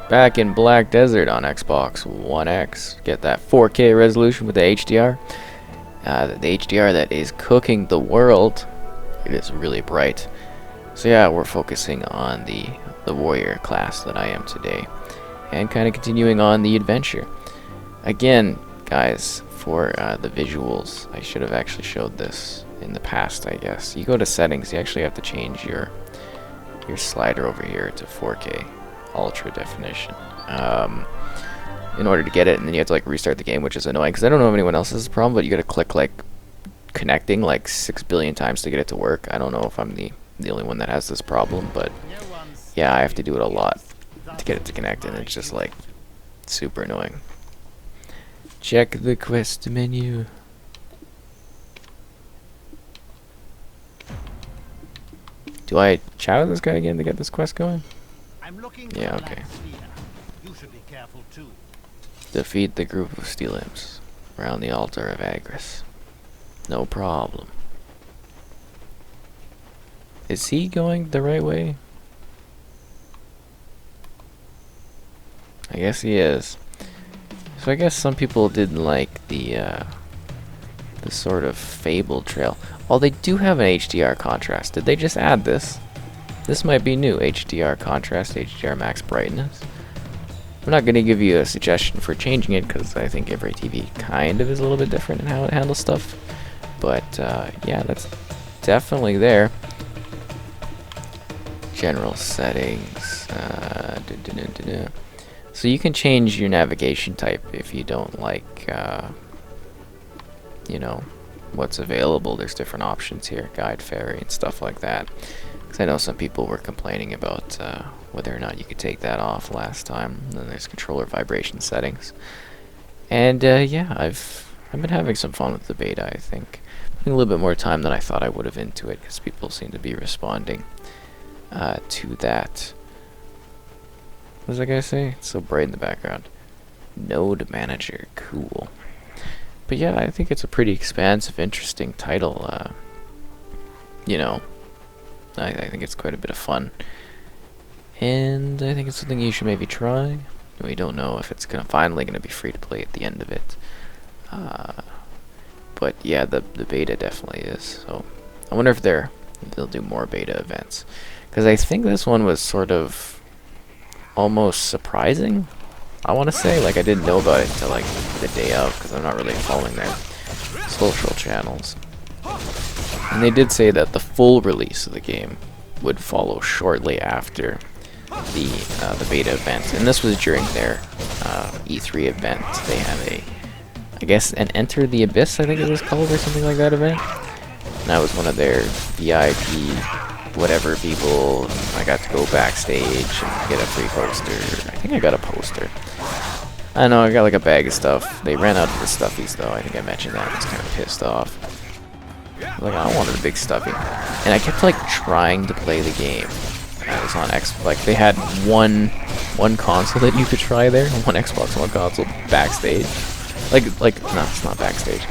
Back in Black Desert on Xbox One X. Get that 4K resolution with the HDR. The HDR that is cooking the world. It is really bright. So yeah, we're focusing on the warrior class that I am today. And kind of continuing on the adventure. Again, guys, for the visuals, I should have actually showed this in the past, I guess. You go to settings, you actually have to change your slider over here to 4K ultra definition in order to get it, and then you have to like restart the game, which is annoying because I don't know if anyone else has this problem, but you gotta click like connecting like 6 billion times to get it to work. I don't know if I'm the only one that has this problem, but yeah, I have to do it a lot to get it to connect, and it's just like super annoying. Check the quest menu. Do I chat with this guy again to get this quest going? Yeah, okay. You should be careful too. Defeat the group of steel imps around the altar of Agris. No problem. Is he going the right way? I guess he is. So I guess some people didn't like the sort of Fable trail. Oh, they do have an HDR contrast. Did they just add this? This might be new. HDR contrast, HDR max brightness. I'm not going to give you a suggestion for changing it because I think every TV kind of is a little bit different in how it handles stuff. But yeah, that's definitely there. General settings. So you can change your navigation type if you don't like, you know, what's available. There's different options here, guide, ferry, and stuff like that. Because I know some people were complaining about whether or not you could take that off last time. And then there's controller vibration settings. And yeah, I've been having some fun with the beta, I think. Putting a little bit more time than I thought I would have into it, because people seem to be responding to that. What does that guy say? It's so bright in the background. Node Manager, cool. But yeah, I think it's a pretty expansive, interesting title. You know, I think it's quite a bit of fun. And I think it's something you should maybe try. We don't know if it's finally gonna be free to play at the end of it. But yeah, the beta definitely is. So I wonder if they'll do more beta events. Because I think this one was sort of almost surprising, I want to say. Like, I didn't know about it until like the day of, because I'm not really following their social channels. And they did say that the full release of the game would follow shortly after the beta event, and this was during their E3 event. They had I guess an Enter the Abyss, I think it was called, or something like that event. And I was one of their VIP whatever people. I got to go backstage and get a free poster. I think I got a poster. I know, I got like a bag of stuff. They ran out of the stuffies though. I think I mentioned that. I was kind of pissed off. Like, I wanted a big stuffy. And I kept like trying to play the game. I was on like they had one console that you could try there, one Xbox One console backstage. Like no, it's not backstage.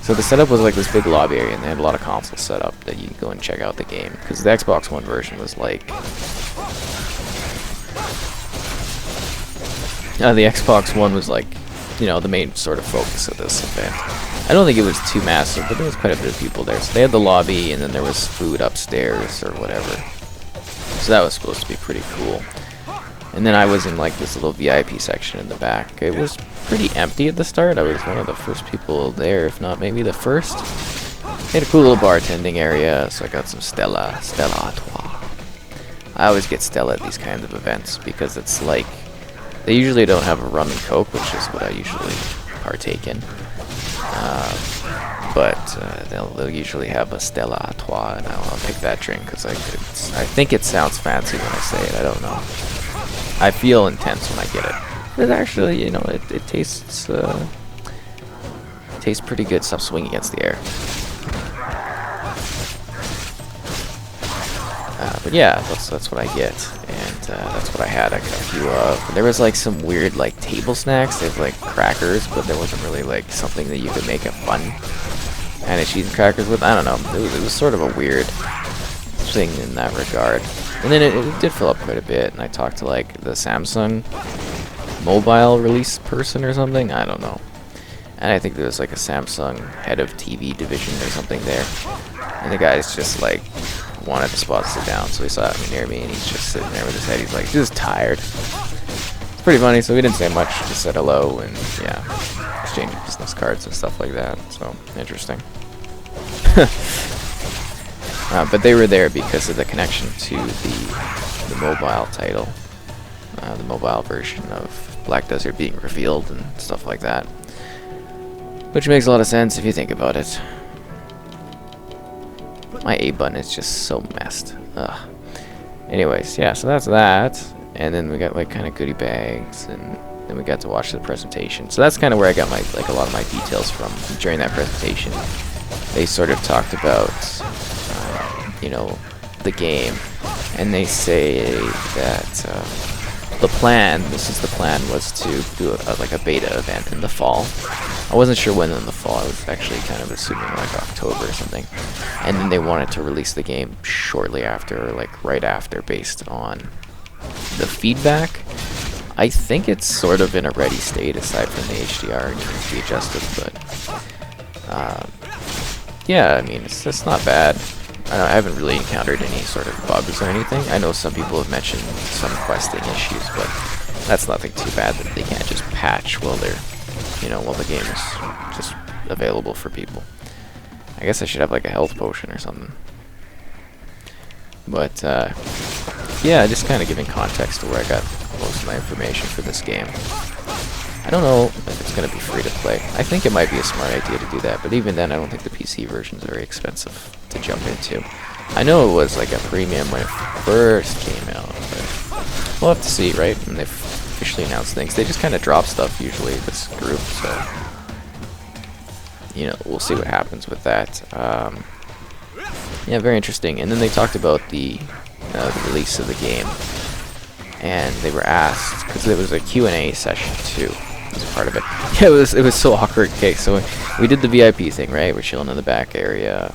So the setup was like this big lobby area, and they had a lot of consoles set up that you could go and check out the game. Because the Xbox One version was like... the Xbox One was like, you know, the main sort of focus of this event. I don't think it was too massive, but there was quite a bit of people there. So they had the lobby, and then there was food upstairs or whatever. So that was supposed to be pretty cool. And then I was in like this little VIP section in the back. It was pretty empty at the start. I was one of the first people there, if not maybe the first. They had a cool little bartending area, so I got some Stella Artois. I always get Stella at these kinds of events because it's like, they usually don't have a rum and coke, which is what I usually partake in. But they'll usually have a Stella Artois, and I'll pick that drink because I think it sounds fancy when I say it. I don't know. I feel intense when I get it. But actually, you know, it tastes pretty good. Stop swinging against the air. But yeah, that's what I get, and that's what I had. I got a few of. There was like some weird like table snacks. They have like crackers, but there wasn't really like something that you could make a fun kind of cheese and crackers with. I don't know. It was sort of a weird thing in that regard. And then it did fill up quite a bit, and I talked to like the Samsung mobile release person or something. I don't know. And I think there was like a Samsung head of TV division or something there. And the guy's just like wanted the spot to sit down, so he saw me near me, and he's just sitting there with his head. He's like just tired. It's pretty funny. So we didn't say much, just said hello, and yeah, exchanged business cards and stuff like that. So interesting. But they were there because of the connection to the mobile title, the mobile version of Black Desert being revealed and stuff like that. Which makes a lot of sense if you think about it. My A button is just so messed. Ugh. Anyways, yeah, so that's that. And then we got like kind of goodie bags, and then we got to watch the presentation. So that's kind of where I got my a lot of my details from during that presentation. They sort of talked about you know, the game, and they say that the plan, was to do like a beta event in the fall. I wasn't sure when in the fall. I was actually kind of assuming like October or something. And then they wanted to release the game shortly after, or like right after, based on the feedback. I think it's sort of in a ready state aside from the HDR and needs to be adjusted, but yeah, I mean, it's not bad. I haven't really encountered any sort of bugs or anything. I know some people have mentioned some questing issues, but that's nothing too bad that they can't just patch while they're, you know, while the game is just available for people. I guess I should have like a health potion or something. But yeah, just kind of giving context to where I got most of my information for this game. I don't know if it's going to be free to play. I think it might be a smart idea to do that, but even then I don't think the PC version is very expensive to jump into. I know it was like a premium when it first came out, but we'll have to see, right? When they've officially announced things. They just kind of drop stuff usually, this group, so you know, we'll see what happens with that. Yeah, very interesting. And then they talked about the release of the game, and they were asked, because there was a Q&A session too as a part of it. Yeah, it was so awkward. Okay, so we did the VIP thing, right? We're chilling in the back area.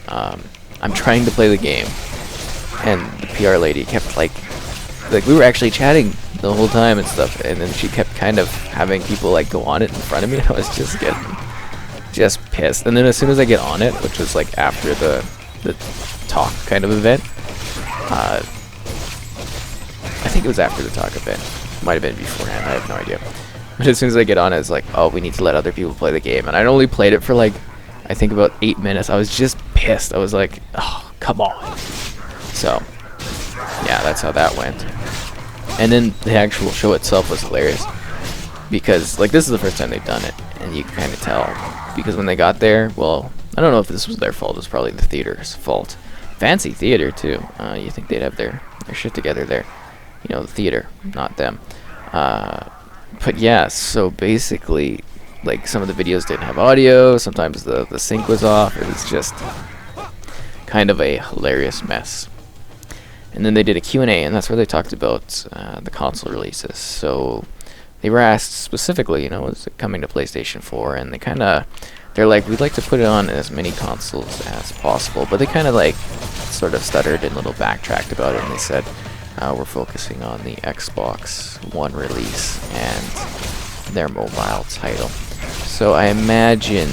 I'm trying to play the game, and the PR lady kept like we were actually chatting the whole time and stuff, and then she kept kind of having people like go on it in front of me, and I was just getting pissed. And then as soon as I get on it, which was like after the talk kind of event, I think it was after the talk event, might have been beforehand, I have no idea. But as soon as I get on it, it's like, oh, we need to let other people play the game, and I'd only played it for like, I think about 8 minutes. I was just pissed. I was like, oh, come on. So yeah, that's how that went. And then the actual show itself was hilarious, because like this is the first time they've done it, and you can kind of tell, because when they got there, well, I don't know if this was their fault. It was probably the theater's fault. Fancy theater too. You think they'd have their shit together there. You know, the theater, not them. But yeah, so basically, like some of the videos didn't have audio. Sometimes the sync was off. It was just kind of a hilarious mess. And then they did a Q&A, and that's where they talked about the console releases. So they were asked specifically, you know, is it coming to PlayStation 4? And they're like, we'd like to put it on as many consoles as possible. But they kind of like sort of stuttered and little backtracked about it, and they said, we're focusing on the Xbox One release and their mobile title. So I imagine,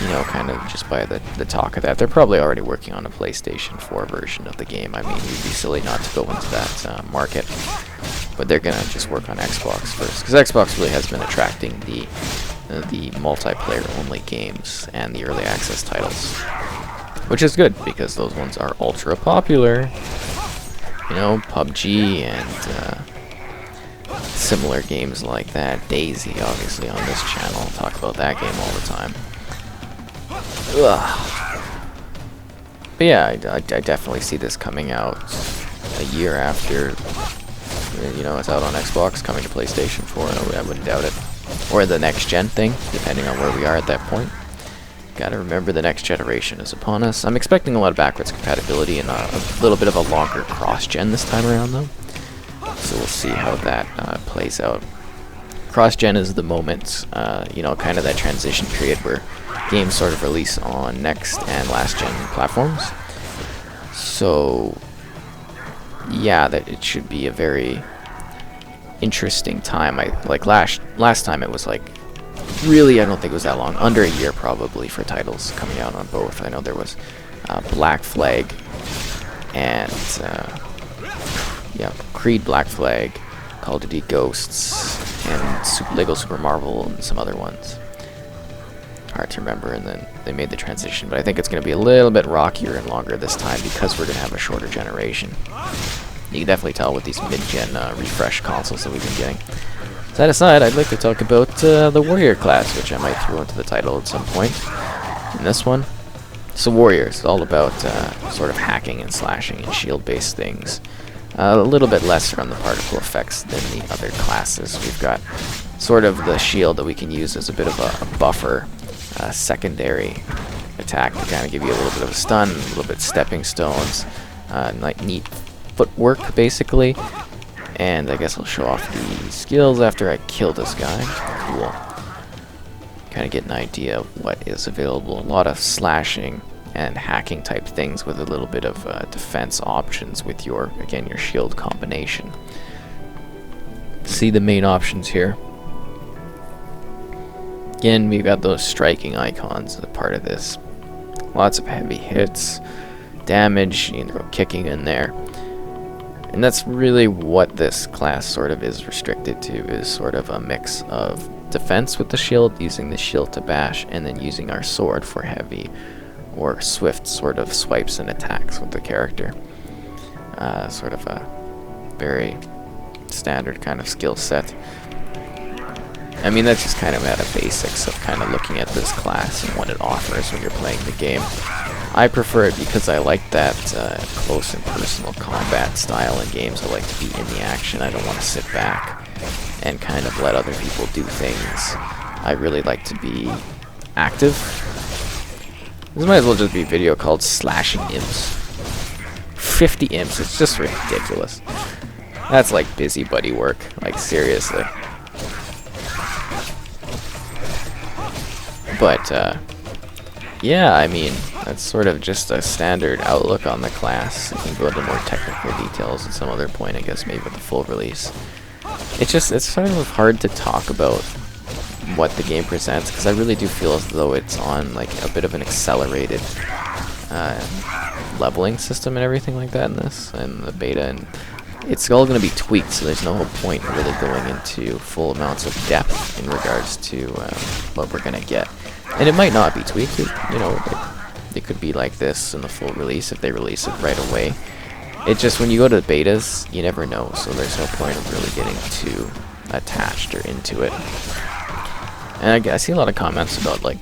you know, kind of just by the talk of that, they're probably already working on a PlayStation 4 version of the game. I mean, you'd be silly not to go into that market. But they're going to just work on Xbox first, because Xbox really has been attracting the multiplayer-only games and the early access titles. Which is good, because those ones are ultra popular. You know, PUBG and similar games like that. Daisy, obviously, on this channel. I'll talk about that game all the time. Ugh. But yeah, I definitely see this coming out a year after, you know, it's out on Xbox, coming to PlayStation 4. I wouldn't doubt it. Or the next gen thing, depending on where we are at that point. Gotta remember the next generation is upon us. I'm expecting a lot of backwards compatibility and a little bit of a longer cross-gen this time around, though. So we'll see how that plays out. Cross-gen is the moment, you know, kind of that transition period where games sort of release on next and last-gen platforms. So yeah, that it should be a very interesting time. I like last time it was like really, I don't think it was that long, under a year probably for titles coming out on both. I know there was Black Flag and yeah, Creed Black Flag, Call of Duty Ghosts, and Lego Super Marvel and some other ones. Hard to remember, and then they made the transition, but I think it's going to be a little bit rockier and longer this time because we're going to have a shorter generation. You can definitely tell with these mid-gen refresh consoles that we've been getting. So that aside, I'd like to talk about the Warrior class, which I might throw into the title at some point in this one. So Warrior is all about sort of hacking and slashing and shield-based things. A little bit lesser on the particle effects than the other classes. We've got sort of the shield that we can use as a bit of a buffer, secondary attack to kind of give you a little bit of a stun, a little bit stepping stones, like neat footwork basically. And I guess I'll show off the skills after I kill this guy. Cool. Kind of get an idea of what is available. A lot of slashing and hacking type things with a little bit of defense options with your, again, your shield combination. See the main options here. Again, we've got those striking icons as a part of this. Lots of heavy hits, damage, you can throw kicking in there. And that's really what this class sort of is restricted to, is sort of a mix of defense with the shield, using the shield to bash, and then using our sword for heavy or swift sort of swipes and attacks with the character. Sort of a very standard kind of skill set. I mean, that's just kind of at a basics of kind of looking at this class and what it offers when you're playing the game. I prefer it because I like that close and personal combat style in games. I like to be in the action. I don't want to sit back and kind of let other people do things. I really like to be active. This might as well just be a video called Slashing Imps. 50 imps, it's just ridiculous. That's like busybody work, like seriously. But, yeah, I mean, that's sort of just a standard outlook on the class. You can go into more technical details at some other point, I guess, maybe with the full release. It's sort of hard to talk about what the game presents, because I really do feel as though it's on, like, a bit of an accelerated leveling system and everything like that in this, and the beta, and it's all going to be tweaked, so there's no whole point in really going into full amounts of depth in regards to what we're going to get. And it might not be tweaked, you know, it could be like this in the full release if they release it right away. It just, when you go to the betas, you never know, so there's no point of really getting too attached or into it. And I see a lot of comments about, like,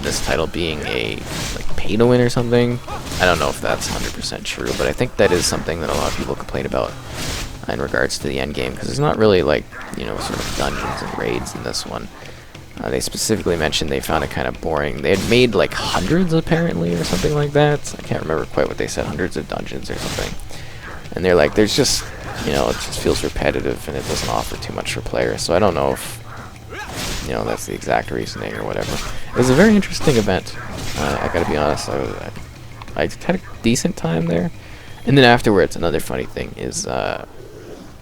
this title being a, like, pay-to-win or something. I don't know if that's 100% true, but I think that is something that a lot of people complain about in regards to the end game, because there's not really, like, you know, sort of dungeons and raids in this one. They specifically mentioned they found it kind of boring. They had made like hundreds apparently or something like that. I can't remember quite what they said, hundreds of dungeons or something. And they're like, there's just, you know, it just feels repetitive and it doesn't offer too much for players. So I don't know if, you know, that's the exact reasoning or whatever. It was a very interesting event. I gotta be honest, I had a decent time there. And then afterwards, another funny thing is,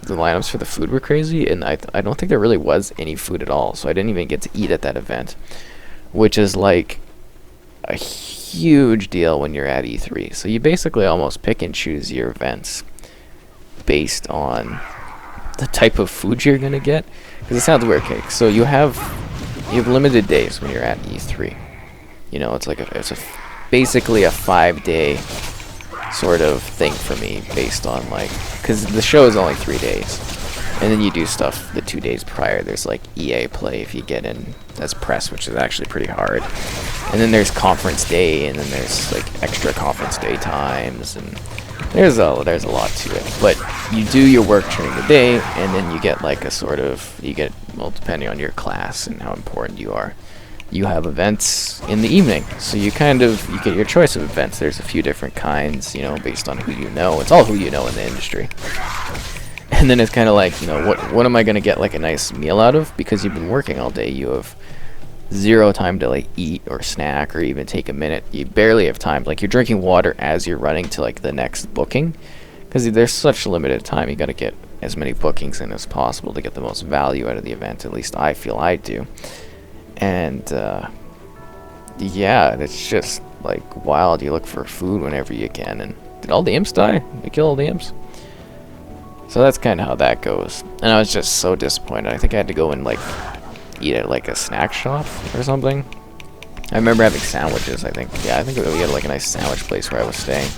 the lineups for the food were crazy, and I don't think there really was any food at all, so I didn't even get to eat at that event, which is like a huge deal when you're at E3. So you basically almost pick and choose your events based on the type of food you're gonna get, because it sounds weird, okay? So you have limited days when you're at E3. You know, it's like it's basically a 5-day sort of thing for me, based on, like, because the show is only 3 days, and then you do stuff the 2 days prior. There's like EA play if you get in as press, which is actually pretty hard, and then there's conference day, and then there's like extra conference day times, and there's a lot to it. But you do your work during the day, and then you get like a sort of, well, depending on your class and how important you are, you have events in the evening. So you get your choice of events. There's a few different kinds, you know, based on who you know. It's all who you know in the industry. And then it's kind of like, you know, what am I going to get like a nice meal out of? Because you've been working all day, you have zero time to like eat or snack or even take a minute. You barely have time. Like, you're drinking water as you're running to like the next booking, because there's such limited time. You got to get as many bookings in as possible to get the most value out of the event. At least I feel I do. And yeah, it's just like wild. You look for food whenever you can. And did all the imps die? Did we kill all the imps? So that's kind of how that goes. And I was just so disappointed. I think I had to go and like eat at like a snack shop or something. I remember having sandwiches, I think. Yeah, I think we had like a nice sandwich place where I was staying.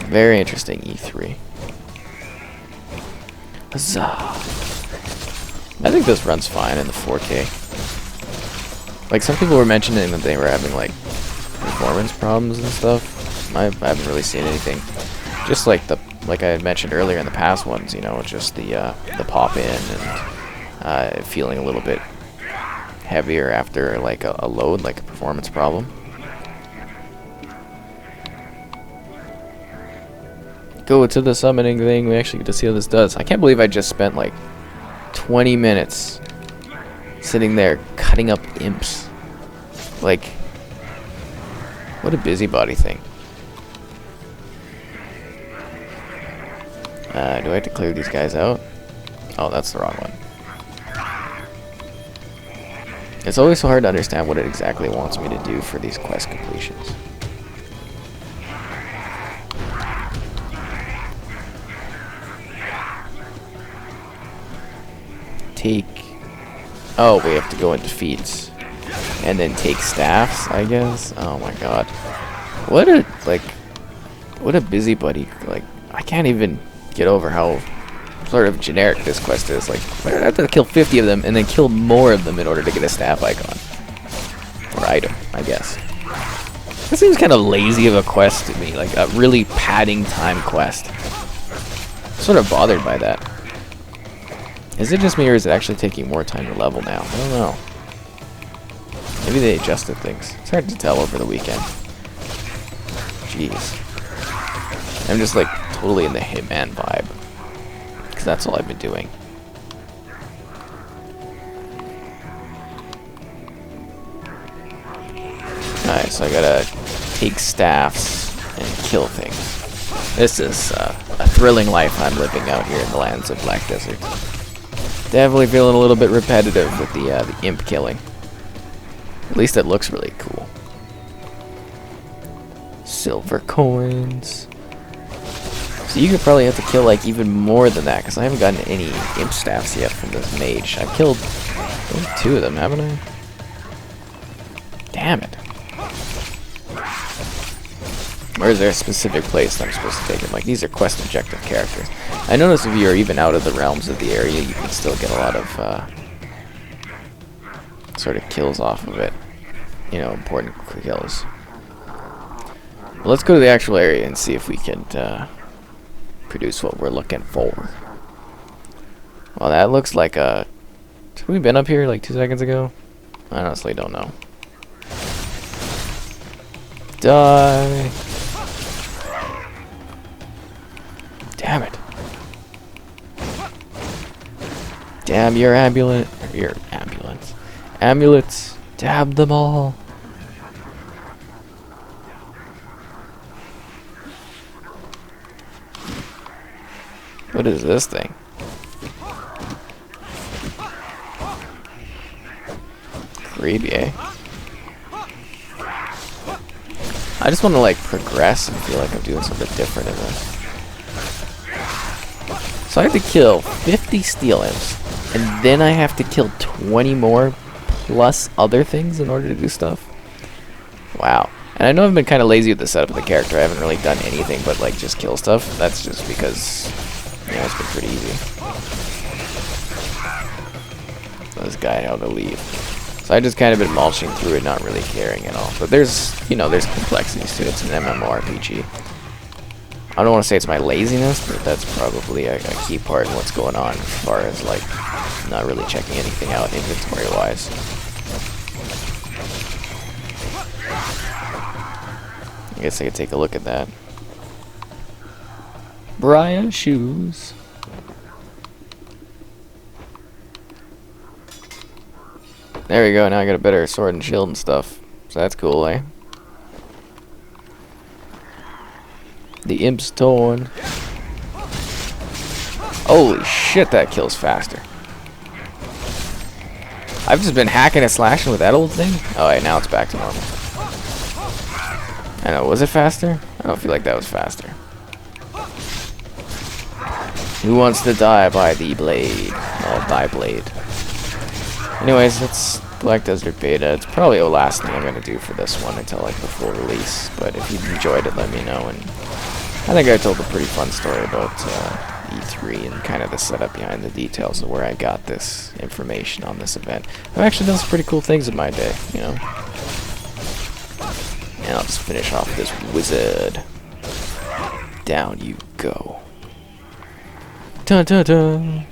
Very interesting E3. Huzzah. I think this runs fine in the 4K. Like, some people were mentioning that they were having like performance problems and stuff. I haven't really seen anything. Just like like I had mentioned earlier in the past ones, you know, just the pop in and feeling a little bit heavier after like a load, like a performance problem. Go to the summoning thing. We actually get to see how this does. I can't believe I just spent like 20 minutes sitting there cutting up imps. Like, what a busybody thing. Do I have to clear these guys out? Oh, that's the wrong one. It's always so hard to understand what it exactly wants me to do for these quest completions. Oh, we have to go into feats and then take staffs, I guess. Oh my god. What a busybody. Like, I can't even get over how sort of generic this quest is. Like, I have to kill 50 of them and then kill more of them in order to get a staff icon. Or item, I guess. This seems kind of lazy of a quest to me. Like, a really padding time quest. Sort of bothered by that. Is it just me, or is it actually taking more time to level now? I don't know. Maybe they adjusted things. It's hard to tell over the weekend. Jeez. I'm just like totally in the Hitman vibe. Because that's all I've been doing. Alright, so I gotta take staffs and kill things. This is a thrilling life I'm living out here in the lands of Black Desert. Definitely feeling a little bit repetitive with the imp killing. At least it looks really cool. Silver coins. So you could probably have to kill like even more than that, because I haven't gotten any imp staffs yet from this mage. I've killed 2 of them, haven't I? Damn it. Or is there a specific place that I'm supposed to take them? Like, these are quest objective characters. I notice if you are even out of the realms of the area, you can still get a lot of sort of kills off of it. You know, important kills. But let's go to the actual area and see if we can produce what we're looking for. Well, that looks like a... Have we been up here like 2 seconds ago? I honestly don't know. Die! Damn it. Damn your ambulance. Your ambulance. Amulets. Dab them all. What is this thing? Creepy, eh? I just want to like progress and feel like I'm doing something different in this. So I have to kill 50 steel imps, and then I have to kill 20 more plus other things in order to do stuff. Wow. And I know I've been kind of lazy with the setup of the character. I haven't really done anything but like just kill stuff. That's just because, you know, it's been pretty easy. So this guy had to leave. So I just kind of been mulching through it, not really caring at all. But there's, you know, there's complexities to it. It's an MMORPG. I don't want to say it's my laziness, but that's probably a key part in what's going on as far as like not really checking anything out inventory-wise. I guess I could take a look at that. Briar shoes. There we go, now I got a better sword and shield and stuff. So that's cool, eh? The imp's torn. Holy shit, that kills faster. I've just been hacking and slashing with that old thing. Oh, wait, now it's back to normal. I know, was it faster? I don't feel like that was faster. Who wants to die by the blade? Oh, thy blade. Anyways, it's Black Desert Beta. It's probably the last thing I'm going to do for this one until like the full release. But if you enjoyed it, let me know. And I think I told a pretty fun story about E3 and kind of the setup behind the details of where I got this information on this event. I've actually done some pretty cool things in my day, you know. And I'll just finish off this wizard. Down you go. Dun dun dun.